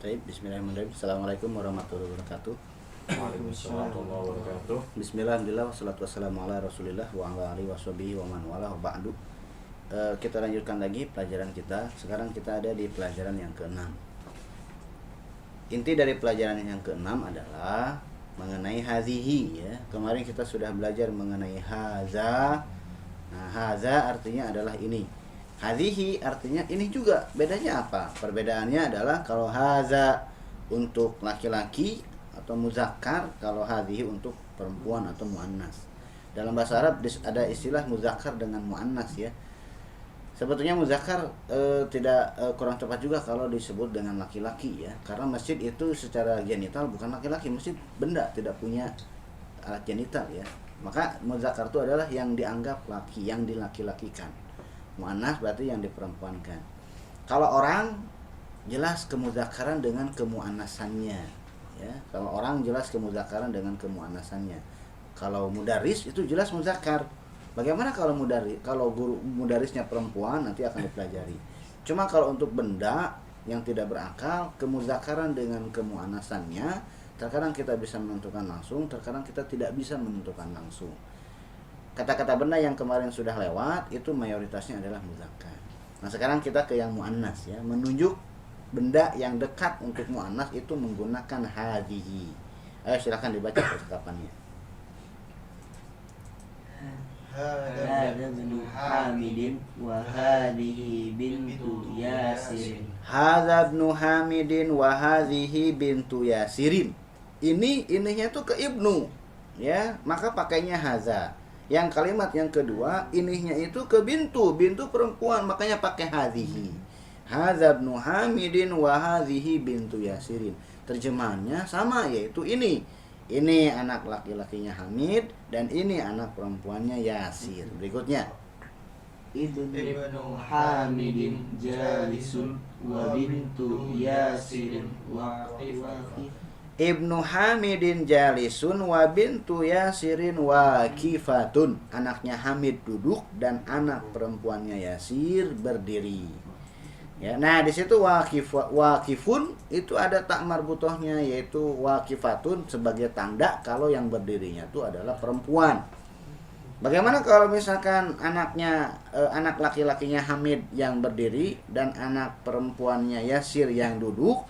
Baik, bismillahirrahmanirrahim. Assalamualaikum warahmatullahi wabarakatuh. Waalaikumsalam warahmatullahi wabarakatuh. Bismillah, alhamdulillah, wassalatu wassalamu ala rasulillah wa ala alihi washabihi wa man wala wa ba'du. Kita lanjutkan lagi pelajaran kita. Sekarang kita ada di pelajaran yang ke-6. Inti dari pelajaran yang ke-6 adalah mengenai hazihi, ya. Kemarin kita sudah belajar mengenai haza. Nah, haza artinya adalah ini. Hazihi artinya ini juga. Bedanya apa? Perbedaannya adalah kalau haza untuk laki-laki atau muzakkar, kalau hazihi untuk perempuan atau muannas. Dalam bahasa Arab ada istilah muzakkar dengan muannas, ya. Sebetulnya muzakkar tidak kurang tepat juga kalau disebut dengan laki-laki, ya. Karena masjid itu secara genital bukan laki-laki, masjid benda tidak punya alat genital, ya. Maka muzakkar itu adalah yang dianggap laki, yang dilaki-lakikan. Muannas berarti yang diperempuankan. Kalau orang jelas kemuzakkaran dengan kemuannasannya, ya. Kalau orang jelas kemuzakkaran dengan kemuannasannya. Kalau mudaris itu jelas muzakkar. Bagaimana kalau guru mudarisnya perempuan, nanti akan dipelajari. Cuma kalau untuk benda yang tidak berakal, kemuzakkaran dengan kemuannasannya, terkadang kita bisa menentukan langsung, terkadang kita tidak bisa menentukan langsung. Kata-kata benda yang kemarin sudah lewat itu mayoritasnya adalah muzakkar. Nah, sekarang kita ke yang muannas, ya. Menunjuk benda yang dekat untuk muannas itu menggunakan hadhihi. Ayo silakan dibaca percakapannya. Hadza ibnu Hamidin wa hadhihi bintu Yasirin. Hadza ibnu Hamidin wa hadhihi bintu Yasirin. Ininya tuh ke ibnu, ya, maka pakainya haza. Yang kalimat yang kedua, inihnya itu ke bintu perempuan, makanya pakai hadhihi. Hadza ibnu Hamidin wa hadhihi bintu Yasirin. Terjemahannya sama, yaitu ini. Ini anak laki-lakinya Hamid dan ini anak perempuannya Yasir. Berikutnya. Ibnu Hamidin jalisun wa bintu Yasirin waqifah. Ibnu Hamidin jalisun wa bintu Yasirin waqifatun. Anaknya Hamid duduk dan anak perempuannya Yasir berdiri. Ya, nah di situ waqifun itu ada tak marbutohnya, yaitu waqifatun sebagai tanda kalau yang berdirinya itu adalah perempuan. Bagaimana kalau misalkan anak laki-lakinya Hamid yang berdiri dan anak perempuannya Yasir yang duduk?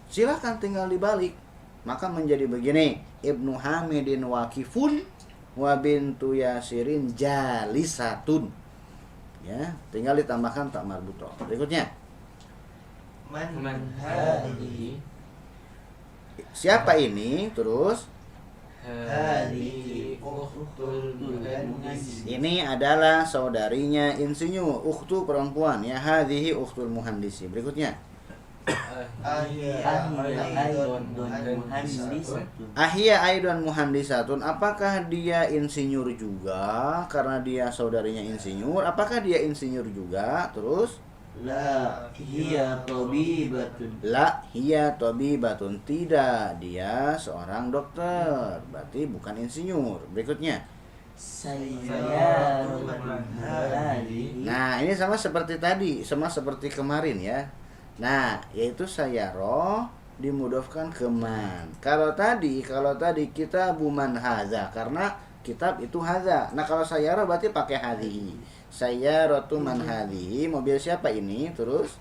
Silakan tinggal dibalik. Maka menjadi begini, Ibnu Hamidin waqifun wa bintu Yasirin jalisatun. Ya, tinggal ditambahkan tak marbutoh. Berikutnya. Man hadhihi. Siapa ini? Terus Hadhihi ukhtul muhandis. ini adalah saudarinya insinyur, ukhtu perempuan, ya. Hadhihi ukhtul muhandisi. Berikutnya. Ahia aidon muhandisatun. Apakah dia insinyur juga? Karena dia saudarinya insinyur. Apakah dia insinyur juga? Terus La hiya tabibatun. la hiya tabibatun. Tidak, dia seorang dokter. Berarti bukan insinyur. Berikutnya. Sayyaratun hadhihi. Nah, ini sama seperti tadi, sama seperti kemarin, ya. Nah, yaitu sayyaro dimudofkan ke man. Kalau tadi kita buman haza, karena kitab itu haza. Nah, kalau sayyaro berarti pakai hadhihi. Sayyaratu man hadhihi, mobil siapa ini? Terus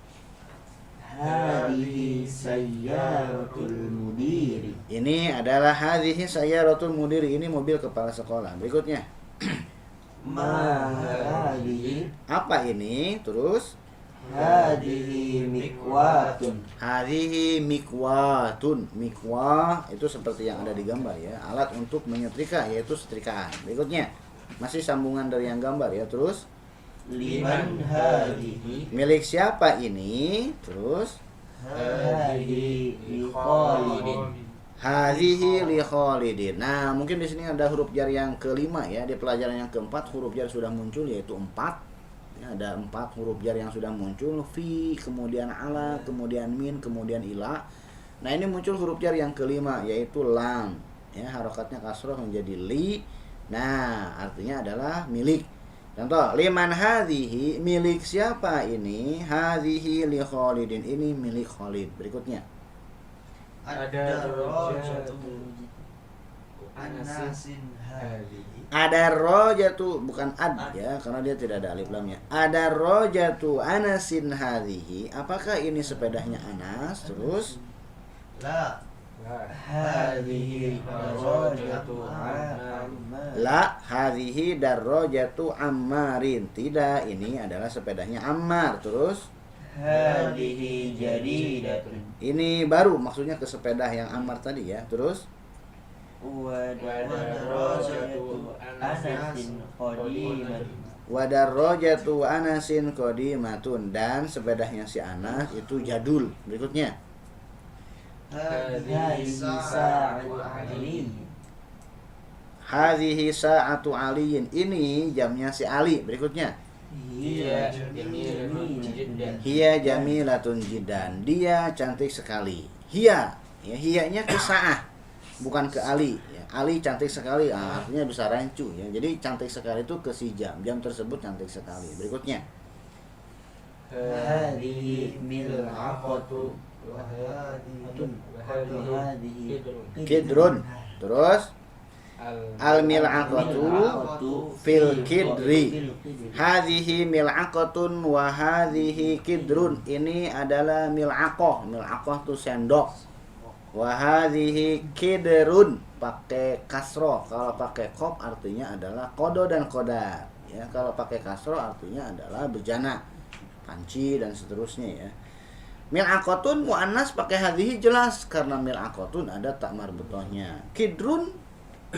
Hadhihi sayyaratul mudiri. ini adalah hadhihi sayyaratul mudiri, ini mobil kepala sekolah. Berikutnya. Ma hadhihi. Apa ini? Terus Hadhihi mikwatun. hadhihi mikwatun. Mikwah itu seperti yang ada di gambar, ya, alat untuk menyetrika, yaitu setrikaan. Berikutnya. Masih sambungan dari yang gambar, ya. Terus Liman hadhihi. milik siapa ini? Terus Hadhihi li Khalidin. hadhihi li Khalidin. Nah, mungkin di sini ada huruf jar yang kelima, ya. Di pelajaran yang keempat huruf jar sudah muncul, yaitu 4. Ya, ada 4 huruf jar yang sudah muncul, fi, kemudian ala, kemudian min, kemudian ila. Nah, ini muncul huruf jar yang kelima, yaitu lam. Ya, harokatnya kasroh menjadi li. Nah, artinya adalah milik. Contoh, liman hadhihi, milik siapa ini? Hadhihi li Khalidin, ini milik Khalid. Berikutnya. Ada rojatu anasin hadhihi. Ada rojatu, bukan ad ya, karena dia tidak ada alif lamnya. Ada rojatu anasin hadhihi. Apakah ini sepedanya Anas? Terus La hadhihi darajatu Ammar. la hadhihi darrojatu Ammarin. Tidak, ini adalah sepedanya Ammar. Terus Hadhihi jadidatun. ini baru, maksudnya ke sepeda yang Ammar tadi ya. Terus Wa darajatu Anasin qadimatun. wadarrojatu Anasin qadimatun, dan sepedanya si Anas itu jadul. Berikutnya Hadhihi sa'atu Ali. hadhihi sa'atu aliyin, ini jamnya si Ali. Berikutnya Hiya jamilatun. hiya jamilatun jiddan, dia cantik sekali. Hiya, ya, hiyanya ke Sa'ah, bukan ke Ali ya. Ali cantik sekali, artinya bisa rancu ya. Jadi cantik sekali itu ke si jam tersebut cantik sekali. Berikutnya Hadhihi mil'aqatu. Wa hadhihi kidrun. Terus al mil'aqatu fil kidri. Hadhihi mil'aqatun wa hadhihi kidrun. Ini adalah mil'aqah. Mil'aqah itu sendok. Wa hadhihi kidrun, pakai kasroh. Kalau pakai qaf artinya adalah kodo dan kodar. Ya, kalau pakai kasroh artinya adalah bejana, panci dan seterusnya ya. Mil'aqatun muannas pakai hadhihi jelas karena mil'aqatun ada tak marbutohnya. Kidrun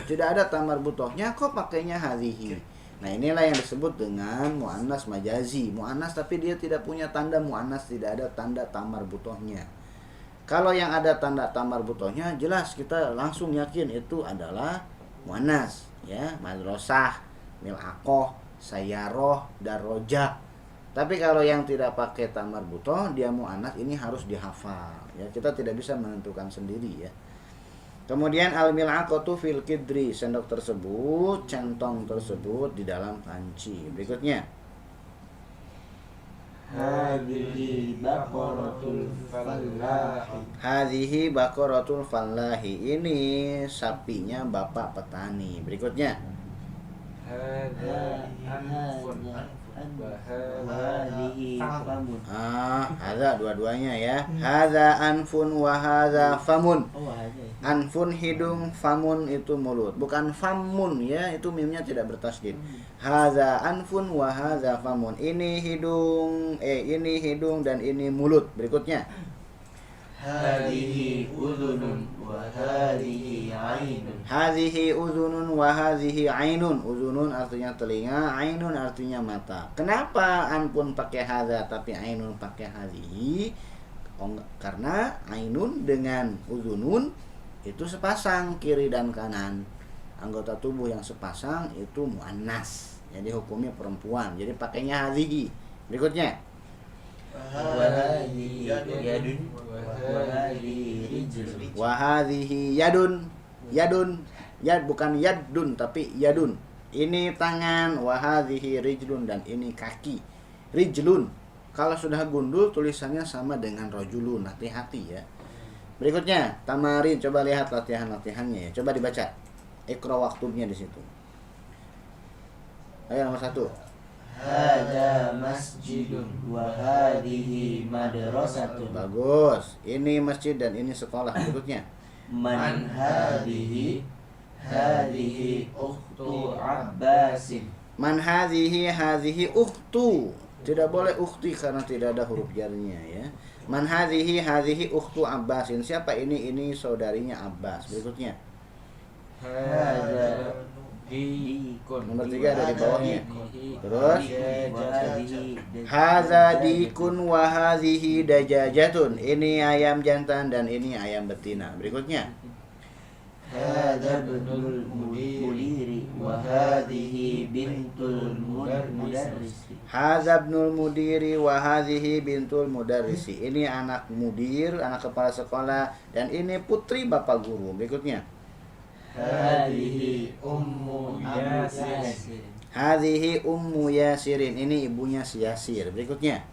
tidak ada tak marbutohnya, kok pakainya hadhihi. Nah, inilah yang disebut dengan muannas majazi. Muannas tapi dia tidak punya tanda muannas, tidak ada tanda tamar butohnya. Kalau yang ada tanda tamar butohnya jelas kita langsung yakin itu adalah muannas ya, madrasah, mil'aqah, sayaroh, darojah. Tapi kalau yang tidak pakai tamar butoh dia muannas, ini harus dihafal ya. Kita tidak bisa menentukan sendiri ya. Kemudian al mil'aqatu fil kidri, sendok tersebut, centong tersebut di dalam panci. Berikutnya Hadhihi baqaratul fallahi. hadhihi baqaratul fallahi, ini sapinya bapak petani. Berikutnya Hadhihi famun. hadza dua-duanya ya. Hadza anfun wa hadza famun. Oh, ada. Anfun hidung, famun itu mulut. Bukan famun ya, itu mimnya tidak bertasydid. Hadza anfun wa hadza famun. Ini hidung dan ini mulut. Berikutnya Hadhihi udhunun wa hadhihi ainun. hadhihi udhunun wa hadhihi ainun. Udhunun artinya telinga, ainun artinya mata. Kenapa anfun pakai hadza tapi ainun pakai hadhihi? Karena ainun dengan udhunun itu sepasang, kiri dan kanan. Anggota tubuh yang sepasang itu muannas. Jadi hukumnya perempuan. Jadi pakainya hadhihi. Berikutnya Wa hadhihi yadun wa hadhihi rijlun. wa hadhihi yadun. Yad bukan yadun tapi yadun. Ini tangan, wa hadhihi rijlun, dan ini kaki. Rijlun kalau sudah gundul tulisannya sama dengan rojulun. Hati-hati ya. Berikutnya tamarin, coba lihat latihan-latihannya ya. Coba dibaca. Iqra waktunya di situ. Ayo nomor 1. Hada masjidun wa hadhihi madrasatun. Bagus. Ini masjid dan ini sekolah. Berikutnya Man hadhihi? Hadhihi ukhtu Abbasin. man hadhihi ukhtu. Tidak boleh ukhti karena tidak ada huruf jarnya ya. Man hadhihi ukhtu Abbasin. Siapa ini? Ini saudarinya Abbas. Berikutnya Hada nomor 3 ada di bawahnya. Terus hadhihi hadza dikun wa hadhihi dajajatun. Ini ayam jantan dan ini ayam betina. Berikutnya Hada ibnul mudiri wa hadhihi bintul mudarrisi. hadza ibnul mudiri wa hadhihi bintul mudarrisi. Ini anak mudir, anak kepala sekolah, dan ini putri bapak guru. Berikutnya Hadhihi ummu Yasir. hadhihi ummu Yasirin. Ini ibunya si Yasir. Berikutnya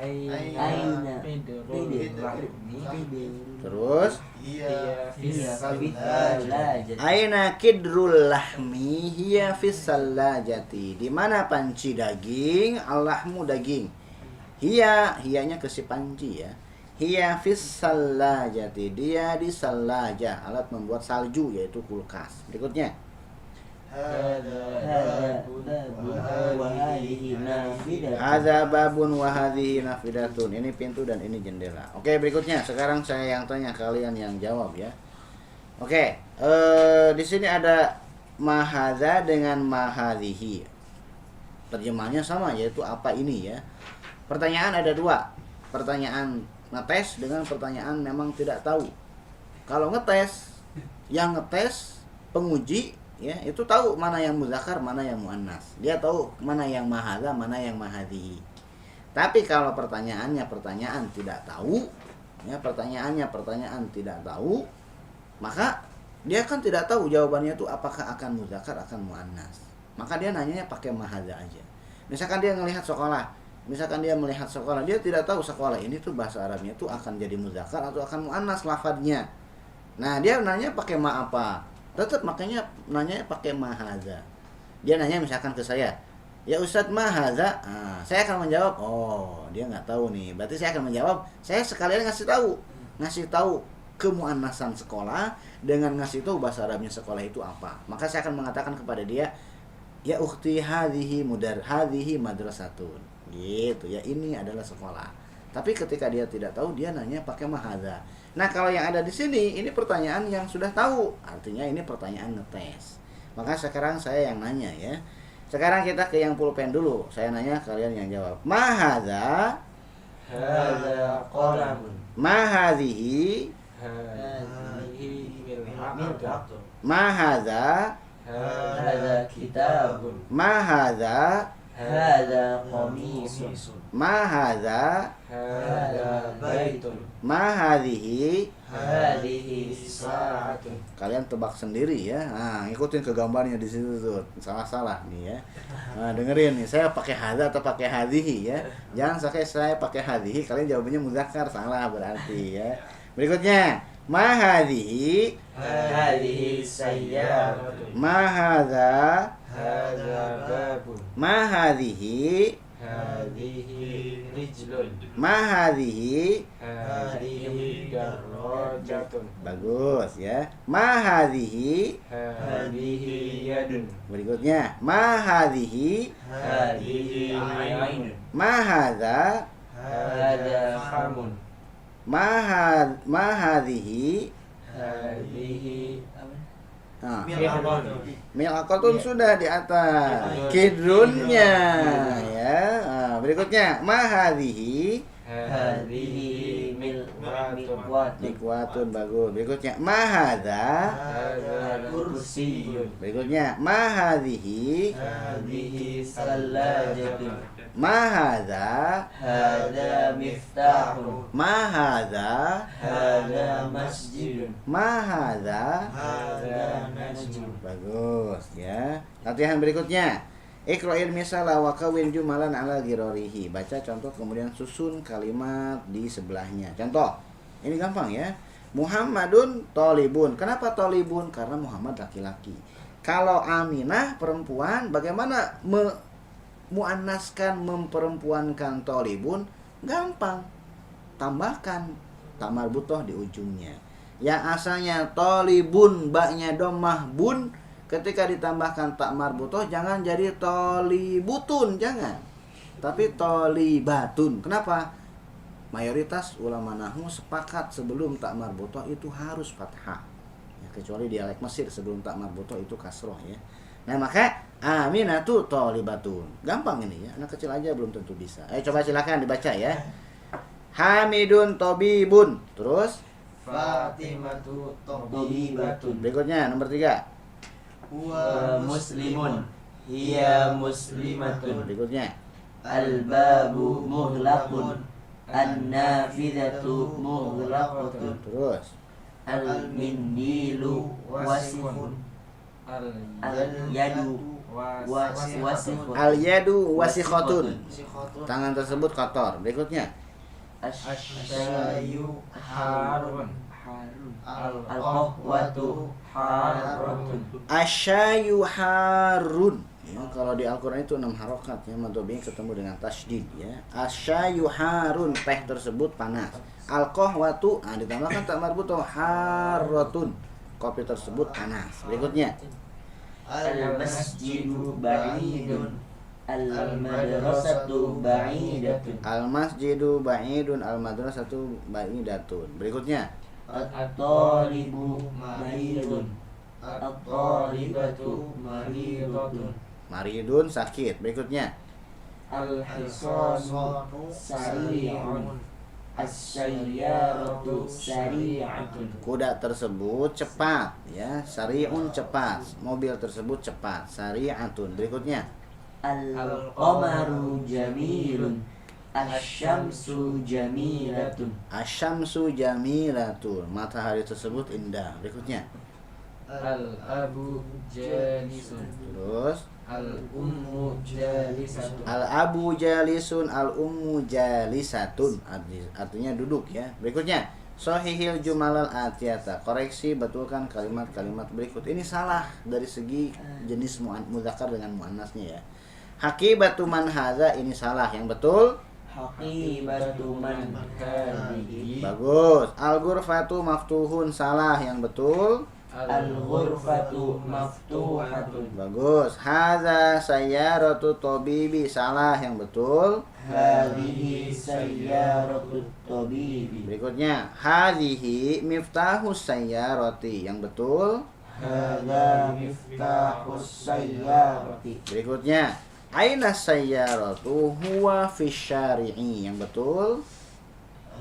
Aina Midrul Terus Hiya Hiya fis fis-salajati. aina kidrul lahmi hiya fis salajati. Di mana panci daging? Allahmu daging. Hiyanya ke si panci ya. Hiya fis salajati. Dia di salajah, alat membuat salju yaitu kulkas. Berikutnya. Hadza babun wa hadhihi nafidatun. Hadza babun wa hadhihi nafidatun. Ini pintu dan ini jendela. Oke, berikutnya. Sekarang saya yang tanya, kalian yang jawab ya. Oke, di sini ada mahadza dengan mahadhihi. Terjemahnya sama, yaitu apa ini ya. Pertanyaan ada dua. Pertanyaan ngetes dengan pertanyaan memang tidak tahu. Kalau ngetes, yang ngetes penguji ya itu tahu mana yang muzakkar, mana yang muannas. Dia tahu mana yang mahadza, mana yang mahadhihi. Tapi kalau pertanyaannya pertanyaan tidak tahu, ya pertanyaan tidak tahu, maka dia kan tidak tahu jawabannya itu apakah akan muzakkar, akan muannas. Maka dia nanyanya pakai mahadza aja. Misalkan dia melihat sekolah, dia tidak tahu sekolah ini tuh bahasa Arabnya tuh akan jadi muzakkar atau akan muannas lafadznya. Nah, dia nanya pakai ma apa? Tetap makanya nanya pakai mahadza. Dia nanya misalkan ke saya, ya Ustadz mahadza, saya akan menjawab, oh dia nggak tahu nih, berarti saya akan menjawab, saya sekalian ngasih tahu kemuannasan sekolah dengan ngasih tahu bahasa Arabnya sekolah itu apa. Maka saya akan mengatakan kepada dia, ya ukhti hadhihi madrasatun, gitu ya, ini adalah sekolah. Tapi ketika dia tidak tahu, dia nanya pakai mahadza. Nah, kalau yang ada di sini, ini pertanyaan yang sudah tahu. Artinya ini pertanyaan ngetes. Maka sekarang saya yang nanya ya. Sekarang kita ke yang pulpen dulu. Saya nanya, kalian yang jawab. Mahadza. Hadza qalamun Mahadhihi. Hadhihi milhatun Mahadza. Hadza kitabun Mahadza. Hadza qamisun. Mahadza. Hadza baitun Mahadhihi. Hadhihi sa'atun. Kalian tebak sendiri ya. Nah, ngikutin ke gambarnya di situ tuh. Salah-salah nih ya. Nah, dengerin nih, saya pakai hadza atau pakai hadhihi ya. Jangan sampai saya pakai hadhihi, kalian jawabannya muzakkar, salah berarti ya. Berikutnya, mahadhihi. Hadhihi sayyaratun. Mahadza. Hadza babun Mahadhihi. Hadhihi rijlun Mahadhihi. Hadhihi darajatun Bagus ya. Mahadhihi. Hadhihi yadun Berikutnya, mahadhihi. Hadhihi ainun. Mahadza. Hadza hamun Mahadhihi. Hadhihi Nah, mi'ratun milakotun sudah di atas. Kidrunnya ya. Nah, berikutnya, mahadhihi. Hadhihi miqwatun. Miqwatun, bagus. Berikutnya, mahadza. Hadza kursiyun Berikutnya, mahadhihi. Hadhihi Salajatun. Mahadza. Hadza miftahun. Mahadza. Hadza masjidun. Mahadza. Hadza najmun. Bagus ya. Latihan berikutnya. Iqra'il misala wa kawin jumalan ala ghirarihi. Baca contoh kemudian susun kalimat di sebelahnya. Contoh. Ini gampang ya. Muhammadun tolibun. Kenapa tolibun? Karena Muhammad laki-laki. Kalau Aminah perempuan, bagaimana muannaskan, memperempuankan tolibun? Gampang. Tambahkan tak marbutoh di ujungnya. Yang asalnya tolibun, baknya domah bun, ketika ditambahkan tak marbutoh jangan jadi tolibutun, jangan, tapi tolibatun. Kenapa? Mayoritas ulama nahwu sepakat sebelum tak marbutoh itu harus fathah ya, kecuali dialek Mesir sebelum tak marbutoh itu kasroh ya. Nah, maka Aminatu tolibatun. Gampang ini ya, anak kecil aja belum tentu bisa. Coba silakan dibaca ya. Hamidun tobibun. Terus Fatimatu tabibatun berikutnya nomor 3. Wa muslimun. Hiya muslimatun. Berikutnya. Al-babu mughlaqun. An-nafidatu mughlaqatun. Terus. Al-mindilu wasifun. Al-yadu Wasikhotun. Al yadu wasikhotun. Wasikhotun. Tangan tersebut kotor. Berikutnya. Asyayu harun. Al-qahwatu harun. Asyayu harun. Ya, kalau di Al-Quran itu 6 harokat ya, madhobinya ketemu dengan tasydid ya. Asyayu harun, teh tersebut panas. Al-qahwatu, ditambahkan tak marbutah harratun, kopi tersebut panas. Berikutnya. Al-masjidu ba'idun. Al-madrasatu ba'idatun. Al-masjidu ba'idun, al-madrasatu ba'idatun. Berikutnya. At-talibu maridun. At-talibatu maridatun. Maridun, sakit. Berikutnya. Al-hisanu sari'un. As-sayyaratu sari'atun. Kuda tersebut cepat ya, sari'un cepat. Mobil tersebut cepat, sari'atun. Berikutnya. Al-qamaru jamilun. Asy-syamsu jamilatun. Asyamsu jamilatun, matahari tersebut indah. Berikutnya. Al-abu jalisun. Terus. Al-ummu jalisatun. Al-abu jalisun, al-ummu jalisatun. Artinya duduk ya. Berikutnya. Sahihil jumalal atiyata. Koreksi, betulkan kalimat-kalimat berikut. Ini salah dari segi jenis mudzakkar dengan muannasnya ya. Haqibatu man hadza, ini salah. Yang betul. Haqibatu man hadhihi. Bagus. Al-ghurfatu maftuhun, salah. Yang betul. Al-ghurfatu maftuhatun. Bagus. Hadza sayyaratu tabibi, salah. Yang betul. Hadhihi sayyaratu tabibi. Berikutnya. Hadhihi miftahus sayyarati, yang betul. Hadza miftahus sayyarati. Berikutnya. Aina sayyaratu huwa fi syari'i, yang betul.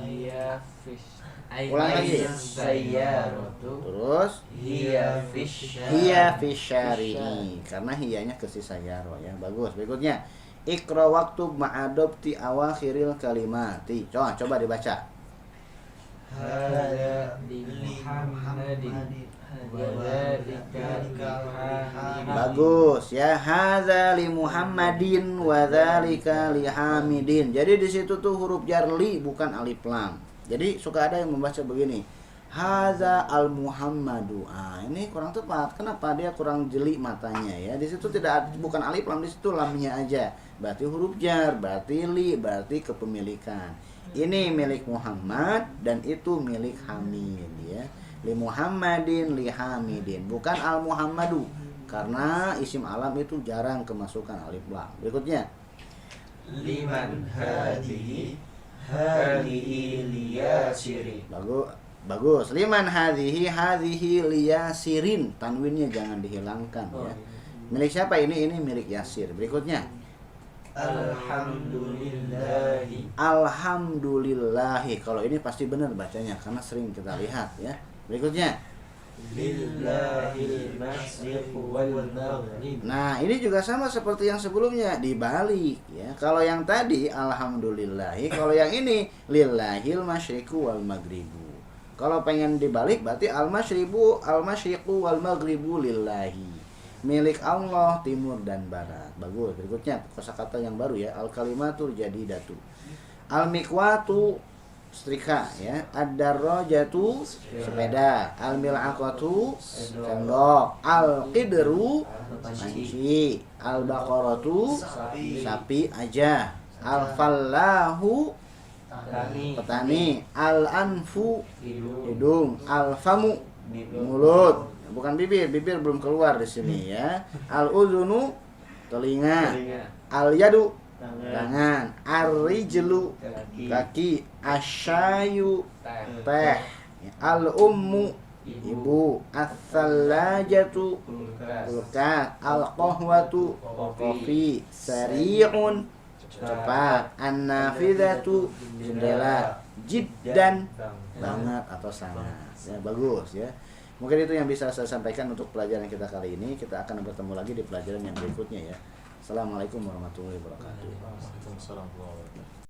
Hiya fish. Ulang lagi. Sayyaratu. Terus. Hiya fish. Hiya fi syari'i, karena hiyanya ke si sayyaro ya. Bagus. Berikutnya. Iqra waktub ma'adobti awakhiril kalimati. Coba dibaca. Hada li Muhammadin. Wadzalika li Hamidin. Bagus ya. Hadza li Muhammadin wa dzalika li Hamidin. Jadi di situ tuh huruf jar li, bukan alif lam. Jadi suka ada yang membaca begini. Hadza al Muhammadu. Ini kurang tepat. Kenapa? Dia kurang jeli matanya ya. Di situ bukan alif lam, di situ lamnya aja. Berarti huruf jar, berarti li, berarti kepemilikan. Ini milik Muhammad dan itu milik Hamid ya. Li Muhammadin li Hamidin, bukan al Muhammadu, karena isim alam itu jarang kemasukan alif lam. Berikutnya. Liman hadhihi. Hadhihi liyasirin. Bagus. Liman hadhihi liyasirin, tanwinnya jangan dihilangkan ya. Milik siapa ini? Ini milik Yasir. Berikutnya. Alhamdulillahi. Alhamdulillahi. Kalau ini pasti benar bacanya karena sering kita lihat ya. Berikutnya. Lillahil masyriqu wal maghrib. Nah, ini juga sama seperti yang sebelumnya, dibalik ya. Kalau yang tadi alhamdulillahi, kalau yang ini lillahil masyriqu wal maghribu. Kalau pengen dibalik berarti al masyriqu wal maghribu lillahi. Milik Allah timur dan barat. Bagus. Berikutnya kosakata yang baru ya, al kalimatul jadidatu. Al miqwatu setrika ya. Ad-darajatu sepeda. Al-mil'aqatu sendok. Al-qidru panci. Al-baqaratu sapi aja. Al-fallahu petani. Al-anfu hidung. Al-famu mulut, bukan bibir belum keluar di sini ya. Al-udhunu telinga. Al-yadu tangan. Ar-rijlu kaki. Asyayu teh. Al-ummu ibu. As-sallajatu kulkas. Al-qahwatu kopi. Sari'un cepat. An-nafidhatu jendela. Jiddan banget atau sangat ya. Bagus ya. Mungkin itu yang bisa saya sampaikan untuk pelajaran kita kali ini. Kita akan bertemu lagi di pelajaran yang berikutnya ya. Assalamualaikum warahmatullahi wabarakatuh.